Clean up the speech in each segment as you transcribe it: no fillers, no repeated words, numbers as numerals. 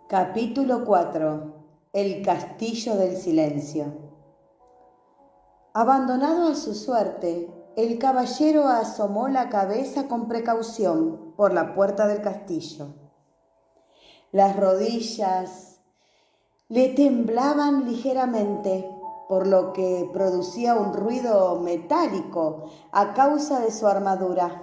Capítulo 4. El castillo del silencio. Abandonado a su suerte, el caballero asomó la cabeza con precaución por la puerta del castillo. Las rodillas le temblaban ligeramente, por lo que producía un ruido metálico a causa de su armadura.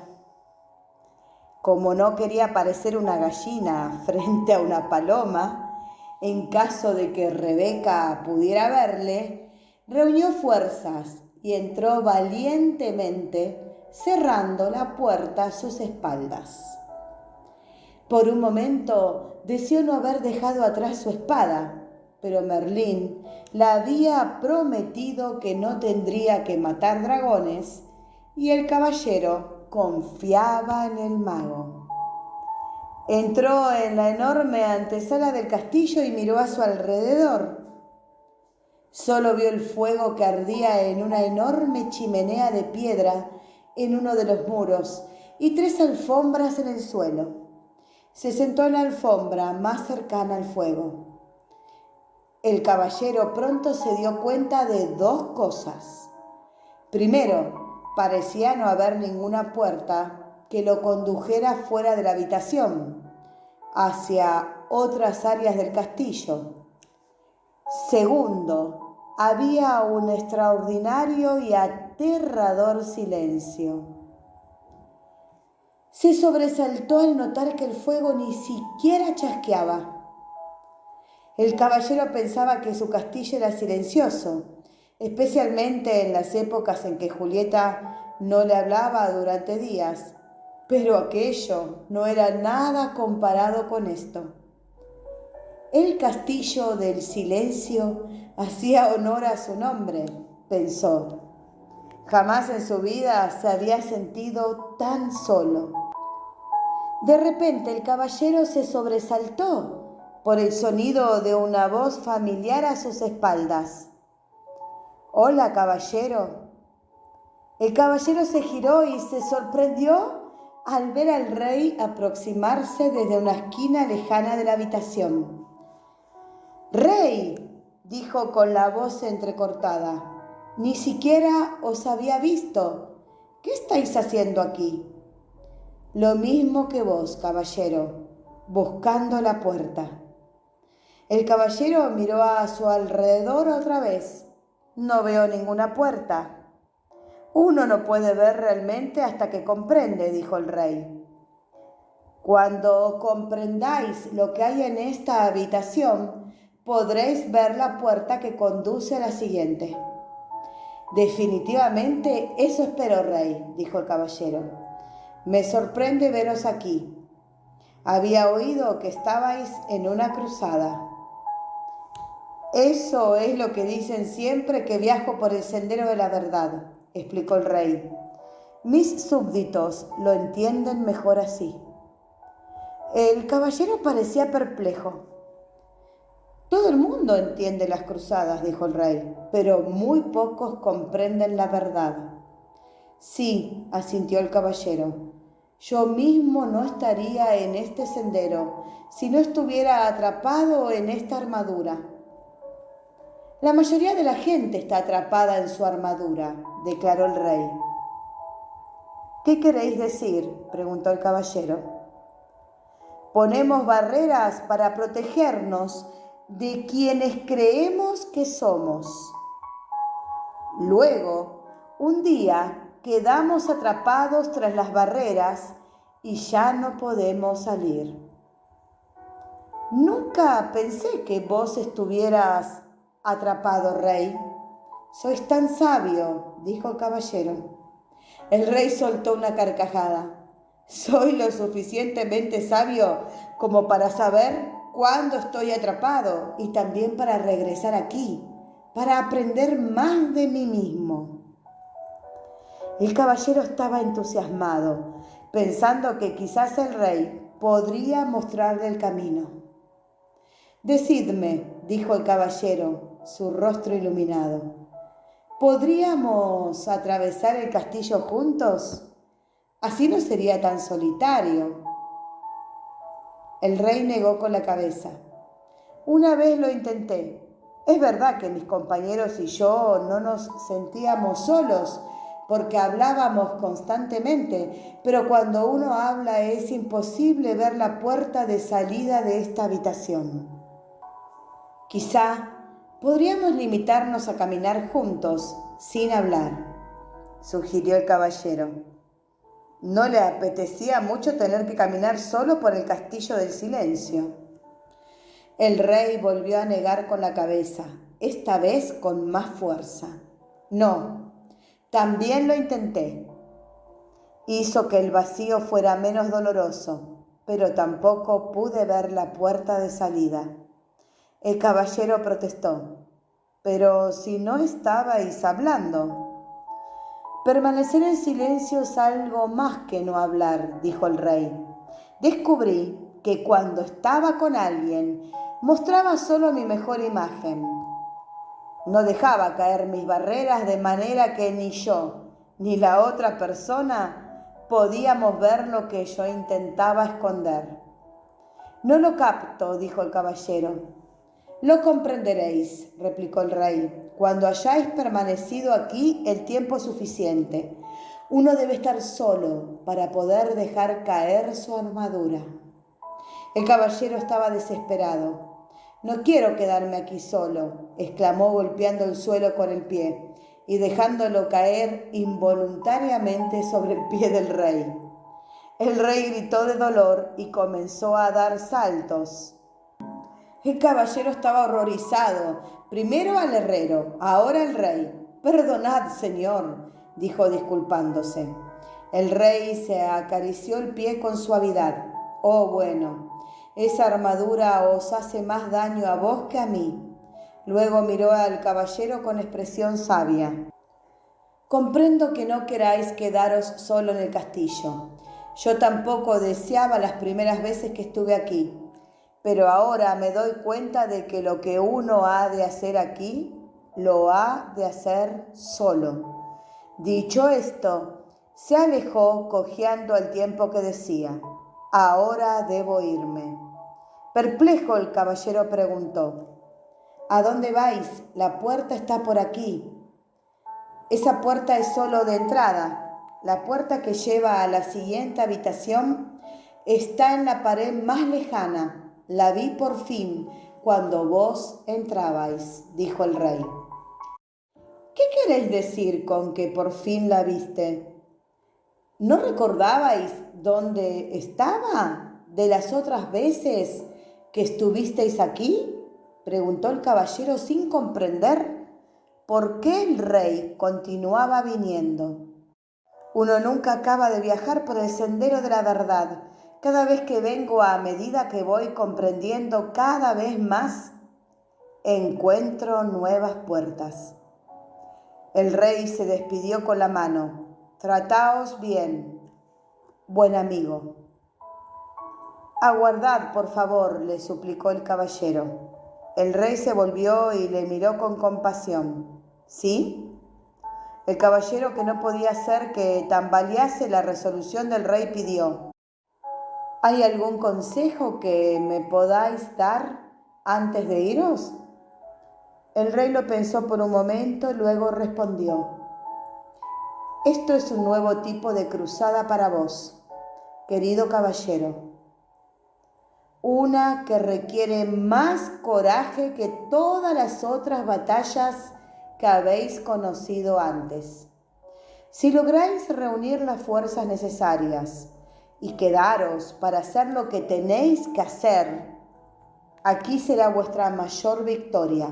Como no quería parecer una gallina frente a una paloma, en caso de que Rebeca pudiera verle, reunió fuerzas y entró valientemente, cerrando la puerta a sus espaldas. Por un momento deseó no haber dejado atrás su espada, pero Merlín le había prometido que no tendría que matar dragones y el caballero confiaba en el mago. Entró en la enorme antesala del castillo y miró a su alrededor. Solo vio el fuego que ardía en una enorme chimenea de piedra en uno de los muros y 3 alfombras en el suelo. Se sentó en la alfombra más cercana al fuego. El caballero pronto se dio cuenta de 2 cosas. Primero, parecía no haber ninguna puerta que lo condujera fuera de la habitación, hacia otras áreas del castillo. Segundo, había un extraordinario y aterrador silencio. Se sobresaltó al notar que el fuego ni siquiera chasqueaba. El caballero pensaba que su castillo era silencioso, especialmente en las épocas en que Julieta no le hablaba durante días, pero aquello no era nada comparado con esto. El castillo del silencio hacía honor a su nombre, pensó. Jamás en su vida se había sentido tan solo. De repente el caballero se sobresaltó por el sonido de una voz familiar a sus espaldas. «Hola, caballero». El caballero se giró y se sorprendió al ver al rey aproximarse desde una esquina lejana de la habitación. «Rey», dijo con la voz entrecortada, «ni siquiera os había visto. ¿Qué estáis haciendo aquí?» «Lo mismo que vos, caballero, buscando la puerta». El caballero miró a su alrededor otra vez. «No veo ninguna puerta». «Uno no puede ver realmente hasta que comprende», dijo el rey. «Cuando comprendáis lo que hay en esta habitación, podréis ver la puerta que conduce a la siguiente». «Definitivamente eso espero, rey», dijo el caballero. «Me sorprende veros aquí. Había oído que estabais en una cruzada». «Eso es lo que dicen siempre que viajo por el sendero de la verdad», explicó el rey. «Mis súbditos lo entienden mejor así». El caballero parecía perplejo. «Todo el mundo entiende las cruzadas», dijo el rey, «pero muy pocos comprenden la verdad». «Sí», asintió el caballero, «yo mismo no estaría en este sendero si no estuviera atrapado en esta armadura». «La mayoría de la gente está atrapada en su armadura», declaró el rey. «¿Qué queréis decir?», preguntó el caballero. «Ponemos barreras para protegernos de quienes creemos que somos. Luego, un día quedamos atrapados tras las barreras y ya no podemos salir». «Nunca pensé que vos estuvieras atrapado, rey». «Sois tan sabio», dijo el caballero. El rey soltó una carcajada. «Soy lo suficientemente sabio como para saber cuándo estoy atrapado y también para regresar aquí, para aprender más de mí mismo». El caballero estaba entusiasmado, pensando que quizás el rey podría mostrarle el camino. «Decidme», dijo el caballero, su rostro iluminado, «¿podríamos atravesar el castillo juntos? Así no sería tan solitario». El rey negó con la cabeza. Una vez lo intenté. Es verdad que mis compañeros y yo no nos sentíamos solos porque hablábamos constantemente, pero cuando uno habla es imposible ver la puerta de salida de esta habitación. Quizá podríamos limitarnos a caminar juntos, sin hablar, sugirió el caballero. No le apetecía mucho tener que caminar solo por el castillo del silencio. El rey volvió a negar con la cabeza, esta vez con más fuerza. No, también lo intenté. Hizo que el vacío fuera menos doloroso, pero tampoco pude ver la puerta de salida. El caballero protestó. Pero si no estabais hablando. Permanecer en silencio es algo más que no hablar, dijo el rey. Descubrí que cuando estaba con alguien, mostraba solo mi mejor imagen. No dejaba caer mis barreras de manera que ni yo ni la otra persona podíamos ver lo que yo intentaba esconder. No lo capto, dijo el caballero. Lo comprenderéis, replicó el rey, cuando hayáis permanecido aquí el tiempo suficiente. Uno debe estar solo para poder dejar caer su armadura. El caballero estaba desesperado. No quiero quedarme aquí solo, exclamó golpeando el suelo con el pie y dejándolo caer involuntariamente sobre el pie del rey. El rey gritó de dolor y comenzó a dar saltos. El caballero estaba horrorizado, primero al herrero, ahora al rey. Perdonad, señor, dijo disculpándose. El rey se acarició el pie con suavidad. Oh, bueno, esa armadura os hace más daño a vos que a mí. Luego miró al caballero con expresión sabia. Comprendo que no queráis quedaros solo en el castillo. Yo tampoco deseaba las primeras veces que estuve aquí, pero ahora me doy cuenta de que lo que uno ha de hacer aquí, lo ha de hacer solo. Dicho esto, se alejó cojeando al tiempo que decía, ahora debo irme. Perplejo, el caballero preguntó, ¿a dónde vais? La puerta está por aquí. Esa puerta es solo de entrada. La puerta que lleva a la siguiente habitación está en la pared más lejana. La vi por fin cuando vos entrabais, dijo el rey. ¿Qué queréis decir con que por fin la viste? ¿No recordabais dónde estaba de las otras veces que estuvisteis aquí? Preguntó el caballero sin comprender por qué el rey continuaba viniendo. Uno nunca acaba de viajar por el sendero de la verdad. Cada vez que vengo, a medida que voy comprendiendo cada vez más, encuentro nuevas puertas. El rey se despidió con la mano. Trataos bien, buen amigo. Aguardad, por favor, le suplicó el caballero. El rey se volvió y le miró con compasión. ¿Sí? El caballero, que no podía hacer que tambalease la resolución del rey, pidió: ¿hay algún consejo que me podáis dar antes de iros? El rey lo pensó por un momento, luego respondió: esto es un nuevo tipo de cruzada para vos, querido caballero. Una que requiere más coraje que todas las otras batallas que habéis conocido antes. Si lográis reunir las fuerzas necesarias y quedaros para hacer lo que tenéis que hacer, aquí será vuestra mayor victoria.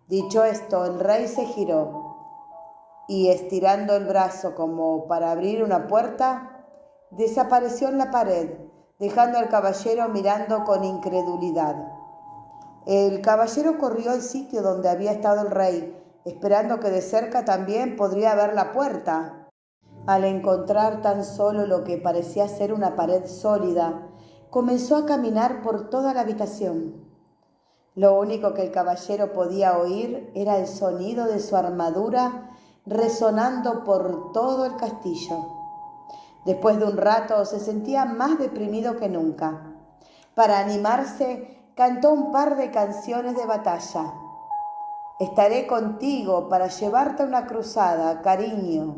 Dicho esto, el rey se giró y, estirando el brazo como para abrir una puerta, desapareció en la pared, dejando al caballero mirando con incredulidad. El caballero corrió al sitio donde había estado el rey, esperando que de cerca también podría ver la puerta. Al encontrar tan solo lo que parecía ser una pared sólida, comenzó a caminar por toda la habitación. Lo único que el caballero podía oír era el sonido de su armadura resonando por todo el castillo. Después de un rato se sentía más deprimido que nunca. Para animarse, cantó un par de canciones de batalla. Estaré contigo para llevarte a una cruzada, cariño,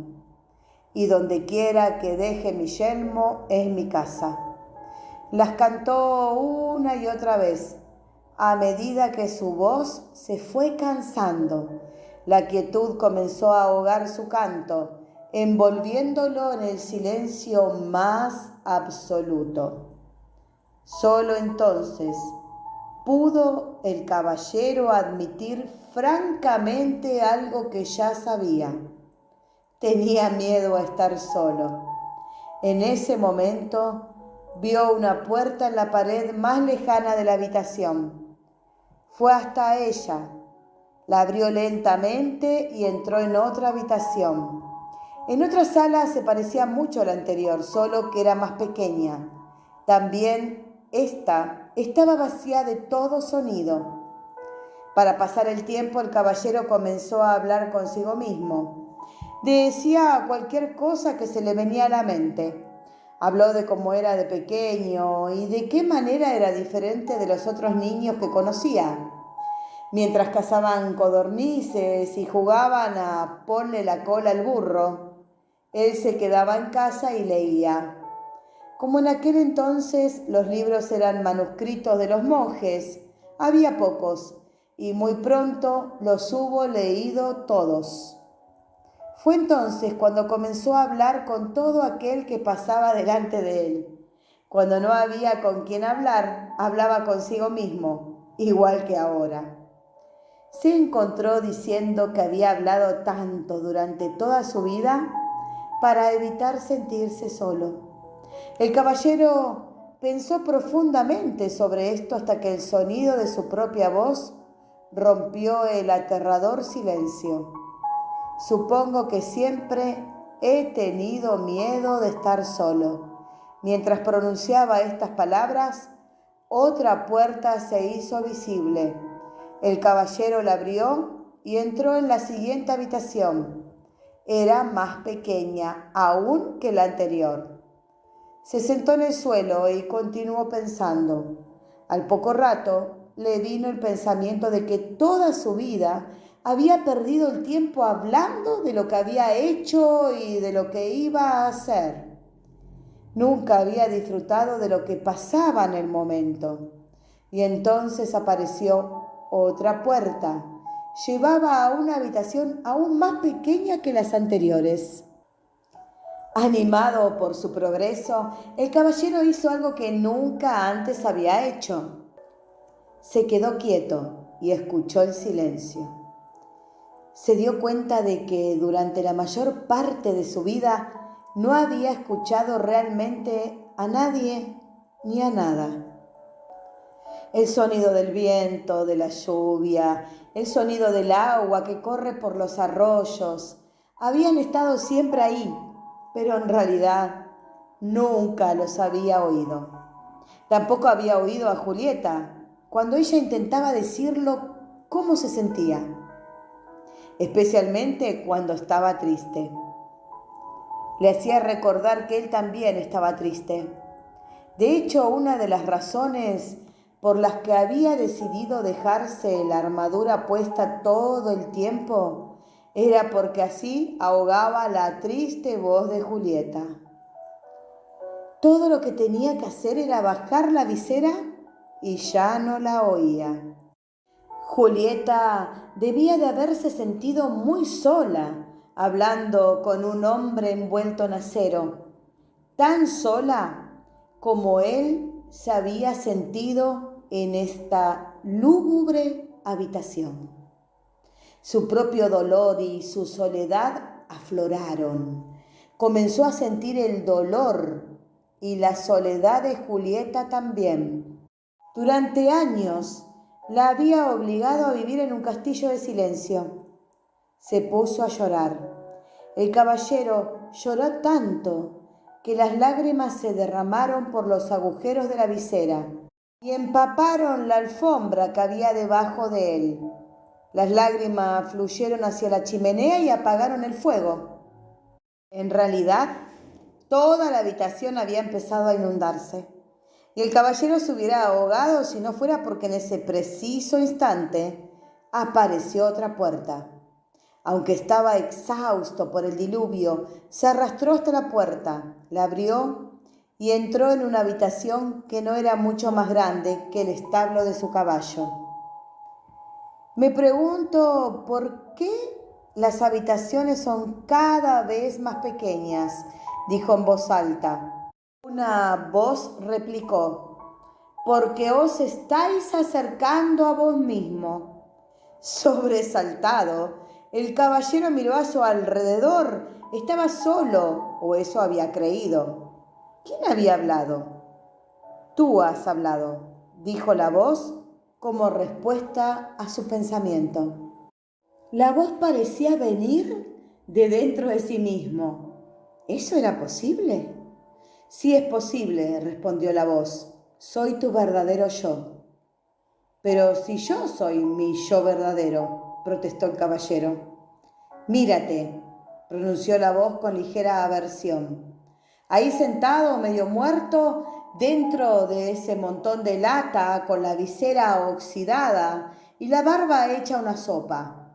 y donde quiera que deje mi yelmo es mi casa. Las cantó una y otra vez, a medida que su voz se fue cansando. La quietud comenzó a ahogar su canto, envolviéndolo en el silencio más absoluto. Solo entonces pudo el caballero admitir francamente algo que ya sabía. Tenía miedo a estar solo. En ese momento vio una puerta en la pared más lejana de la habitación. Fue hasta ella, la abrió lentamente y entró en otra habitación. En otra sala se parecía mucho a la anterior, solo que era más pequeña. También esta estaba vacía de todo sonido. Para pasar el tiempo, el caballero comenzó a hablar consigo mismo. Decía cualquier cosa que se le venía a la mente. Habló de cómo era de pequeño y de qué manera era diferente de los otros niños que conocía. Mientras cazaban codornices y jugaban a ponle la cola al burro, él se quedaba en casa y leía. Como en aquel entonces los libros eran manuscritos de los monjes, había pocos, y muy pronto los hubo leído todos. Fue entonces cuando comenzó a hablar con todo aquel que pasaba delante de él. Cuando no había con quien hablar, hablaba consigo mismo, igual que ahora. Se encontró diciendo que había hablado tanto durante toda su vida para evitar sentirse solo. El caballero pensó profundamente sobre esto hasta que el sonido de su propia voz rompió el aterrador silencio. Supongo que siempre he tenido miedo de estar solo. Mientras pronunciaba estas palabras, otra puerta se hizo visible. El caballero la abrió y entró en la siguiente habitación. Era más pequeña aún que la anterior. Se sentó en el suelo y continuó pensando. Al poco rato le vino el pensamiento de que toda su vida había perdido el tiempo hablando de lo que había hecho y de lo que iba a hacer. Nunca había disfrutado de lo que pasaba en el momento. Y entonces apareció otra puerta. Llevaba a una habitación aún más pequeña que las anteriores. Animado por su progreso, el caballero hizo algo que nunca antes había hecho. Se quedó quieto y escuchó el silencio. Se dio cuenta de que durante la mayor parte de su vida no había escuchado realmente a nadie ni a nada. El sonido del viento, de la lluvia, el sonido del agua que corre por los arroyos, habían estado siempre ahí, pero en realidad nunca los había oído. Tampoco había oído a Julieta cuando ella intentaba decirlo cómo se sentía, especialmente cuando estaba triste. Le hacía recordar que él también estaba triste. De hecho, una de las razones por las que había decidido dejarse la armadura puesta todo el tiempo era porque así ahogaba la triste voz de Julieta. Todo lo que tenía que hacer era bajar la visera y ya no la oía. Julieta debía de haberse sentido muy sola hablando con un hombre envuelto en acero, tan sola como él se había sentido en esta lúgubre habitación. Su propio dolor y su soledad afloraron. Comenzó a sentir el dolor y la soledad de Julieta también. Durante años la había obligado a vivir en un castillo de silencio. Se puso a llorar. El caballero lloró tanto que las lágrimas se derramaron por los agujeros de la visera y empaparon la alfombra que había debajo de él. Las lágrimas fluyeron hacia la chimenea y apagaron el fuego. En realidad, toda la habitación había empezado a inundarse. y el caballero se hubiera ahogado si no fuera porque en ese preciso instante apareció otra puerta. Aunque estaba exhausto por el diluvio, se arrastró hasta la puerta, la abrió y entró en una habitación que no era mucho más grande que el establo de su caballo. Me pregunto por qué las habitaciones son cada vez más pequeñas, dijo en voz alta. Una voz replicó: porque os estáis acercando a vos mismo. Sobresaltado, el caballero miró a su alrededor. Estaba solo, o eso había creído. ¿Quién había hablado? Tú has hablado, dijo la voz como respuesta a su pensamiento. La voz parecía venir de dentro de sí mismo. ¿Eso era posible? Sí es posible, respondió la voz. Soy tu verdadero yo. Pero si yo soy mi yo verdadero, protestó el caballero. Mírate, pronunció la voz con ligera aversión. Ahí sentado, medio muerto, dentro de ese montón de lata, con la visera oxidada y la barba hecha una sopa.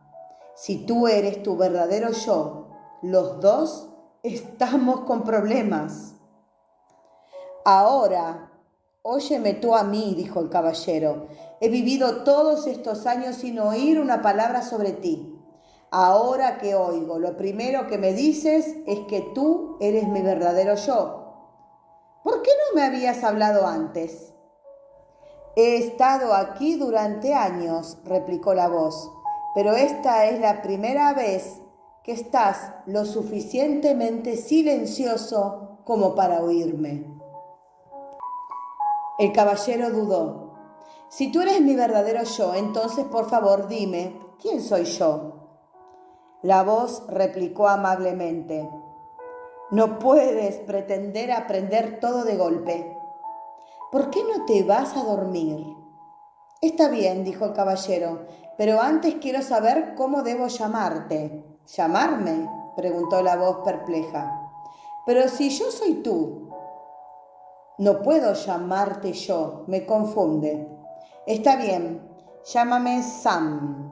Si tú eres tu verdadero yo, los dos estamos con problemas. Ahora, óyeme tú a mí, dijo el caballero. He vivido todos estos años sin oír una palabra sobre ti. Ahora que oigo, lo primero que me dices es que tú eres mi verdadero yo. ¿Por qué no me habías hablado antes? He estado aquí durante años, replicó la voz, pero esta es la primera vez que estás lo suficientemente silencioso como para oírme. El caballero dudó. Si tú eres mi verdadero yo, entonces por favor dime, ¿quién soy yo? La voz replicó amablemente: no puedes pretender aprender todo de golpe. ¿Por qué no te vas a dormir? Está bien, dijo el caballero, pero antes quiero saber cómo debo llamarte. ¿Llamarme?, preguntó la voz perpleja. Pero si yo soy tú. No puedo llamarte yo, me confunde. Está bien, llámame Sam.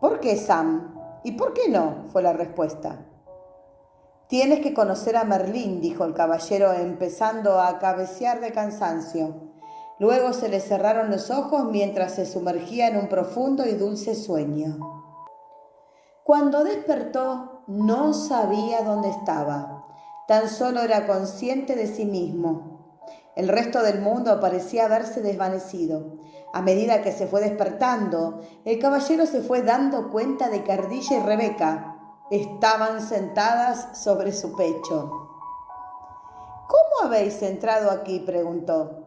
¿Por qué Sam? ¿Y por qué no?, fue la respuesta. Tienes que conocer a Merlín, dijo el caballero, empezando a cabecear de cansancio. Luego se le cerraron los ojos mientras se sumergía en un profundo y dulce sueño. Cuando despertó, no sabía dónde estaba. Tan solo era consciente de sí mismo. El resto del mundo parecía haberse desvanecido. A medida que se fue despertando, el caballero se fue dando cuenta de que Ardilla y Rebeca estaban sentadas sobre su pecho. ¿Cómo habéis entrado aquí?, preguntó.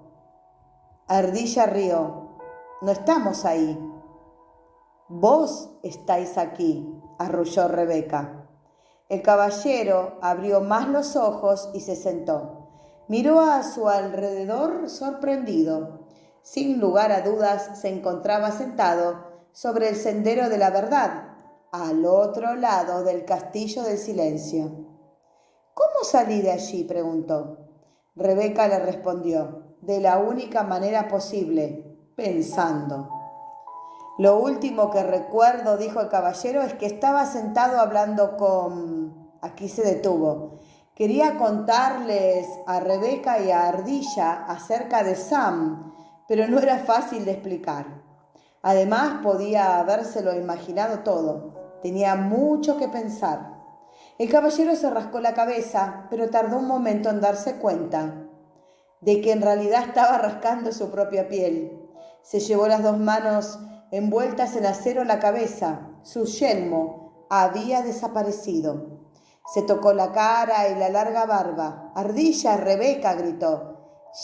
Ardilla rió. No estamos ahí. Vos estáis aquí, arrulló Rebeca. El caballero abrió más los ojos y se sentó. Miró a su alrededor sorprendido. Sin lugar a dudas, se encontraba sentado sobre el sendero de la verdad, al otro lado del castillo del silencio. ¿Cómo salí de allí?, preguntó. Rebeca le respondió: de la única manera posible, pensando. Lo último que recuerdo, dijo el caballero, es que estaba sentado hablando con... Aquí se detuvo. Quería contarles a Rebeca y a Ardilla acerca de Sam, pero no era fácil de explicar. Además, podía habérselo imaginado todo. Tenía mucho que pensar. El caballero se rascó la cabeza, pero tardó un momento en darse cuenta de que en realidad estaba rascando su propia piel. Se llevó las dos manos envueltas en acero a la cabeza. Su yelmo había desaparecido. Se tocó la cara y la larga barba. «Ardilla, Rebeca», gritó.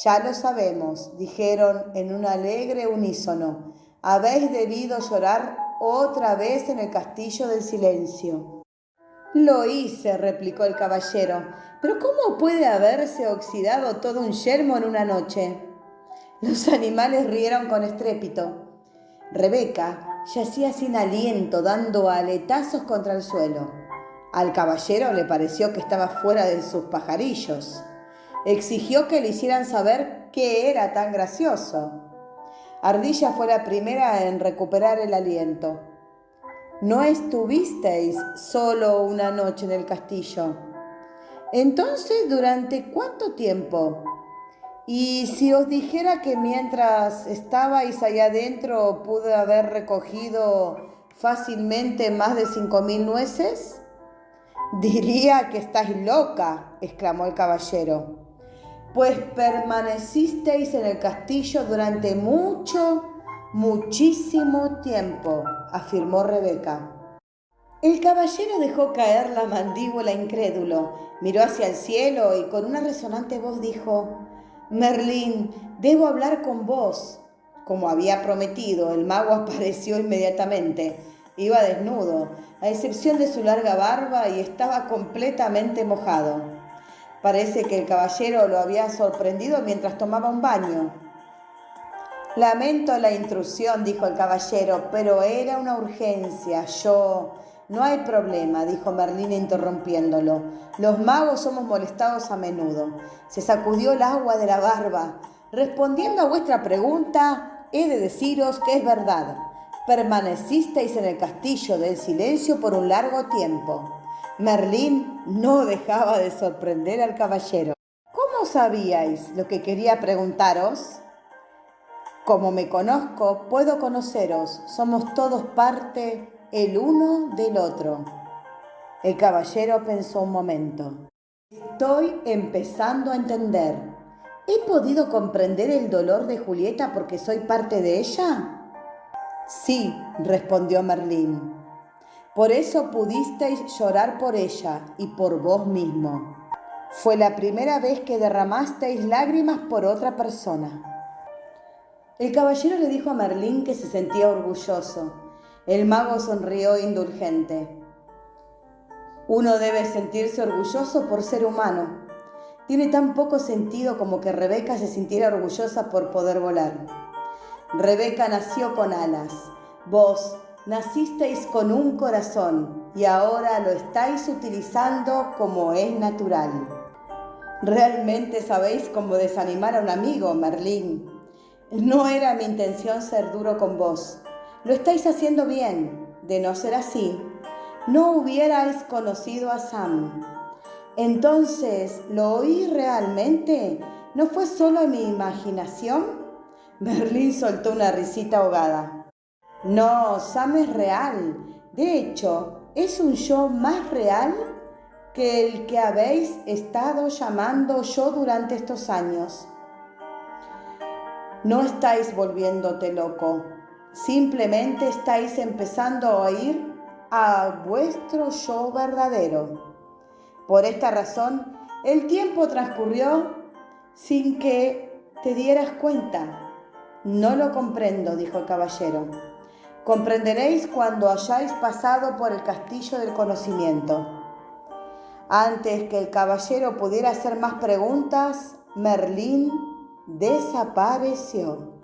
«Ya lo sabemos», dijeron en un alegre unísono. «Habéis debido llorar otra vez en el castillo del silencio». «Lo hice», replicó el caballero. «¿Pero cómo puede haberse oxidado todo un yelmo en una noche?» Los animales rieron con estrépito. Rebeca yacía sin aliento, dando aletazos contra el suelo. Al caballero le pareció que estaba fuera de sus pajarillos. Exigió que le hicieran saber ¿Qué era tan gracioso? Ardilla fue la primera en recuperar el aliento. No estuvisteis solo una noche en el castillo. Entonces, ¿durante cuánto tiempo? Y si os dijera que mientras estabais allá adentro pude haber recogido fácilmente más de 5.000 nueces, diría que estáis loca, exclamó el caballero. Pues permanecisteis en el castillo durante muchísimo tiempo, afirmó Rebeca. El caballero dejó caer la mandíbula incrédulo, miró hacia el cielo y con una resonante voz dijo: Merlín, debo hablar con vos. Como había prometido, el mago apareció inmediatamente. Iba desnudo, a excepción de su larga barba, y estaba completamente mojado. Parece que el caballero lo había sorprendido mientras tomaba un baño. Lamento la intrusión, dijo el caballero, pero era una urgencia. No hay problema, dijo Merlín interrumpiéndolo. Los magos somos molestados a menudo. Se sacudió el agua de la barba. Respondiendo a vuestra pregunta, he de deciros que es verdad. Permanecisteis en el castillo del silencio por un largo tiempo. Merlín no dejaba de sorprender al caballero. ¿Cómo sabíais lo que quería preguntaros? Como me conozco, puedo conoceros. Somos todos parte el uno del otro. El caballero pensó un momento. Estoy empezando a entender. ¿He podido comprender el dolor de Julieta porque soy parte de ella? Sí, respondió Merlín. Por eso pudisteis llorar por ella y por vos mismo. Fue la primera vez que derramasteis lágrimas por otra persona. El caballero le dijo a Merlín que se sentía orgulloso. El mago sonrió indulgente. Uno debe sentirse orgulloso por ser humano. Tiene tan poco sentido como que Rebeca se sintiera orgullosa por poder volar. Rebeca nació con alas. Vos nacisteis con un corazón y ahora lo estáis utilizando como es natural. Realmente sabéis cómo desanimar a un amigo, Merlín. No era mi intención ser duro con vos. Lo estáis haciendo bien. De no ser así, no hubierais conocido a Sam. Entonces, ¿lo oí realmente? ¿No fue solo mi imaginación? Merlín soltó una risita ahogada. No, Sam es real. De hecho, es un yo más real que el que habéis estado llamando yo durante estos años. No estáis volviéndote loco. Simplemente estáis empezando a oír a vuestro yo verdadero. Por esta razón, el tiempo transcurrió sin que te dieras cuenta. No lo comprendo, dijo el caballero. Comprenderéis cuando hayáis pasado por el castillo del conocimiento. Antes que el caballero pudiera hacer más preguntas, Merlín desapareció.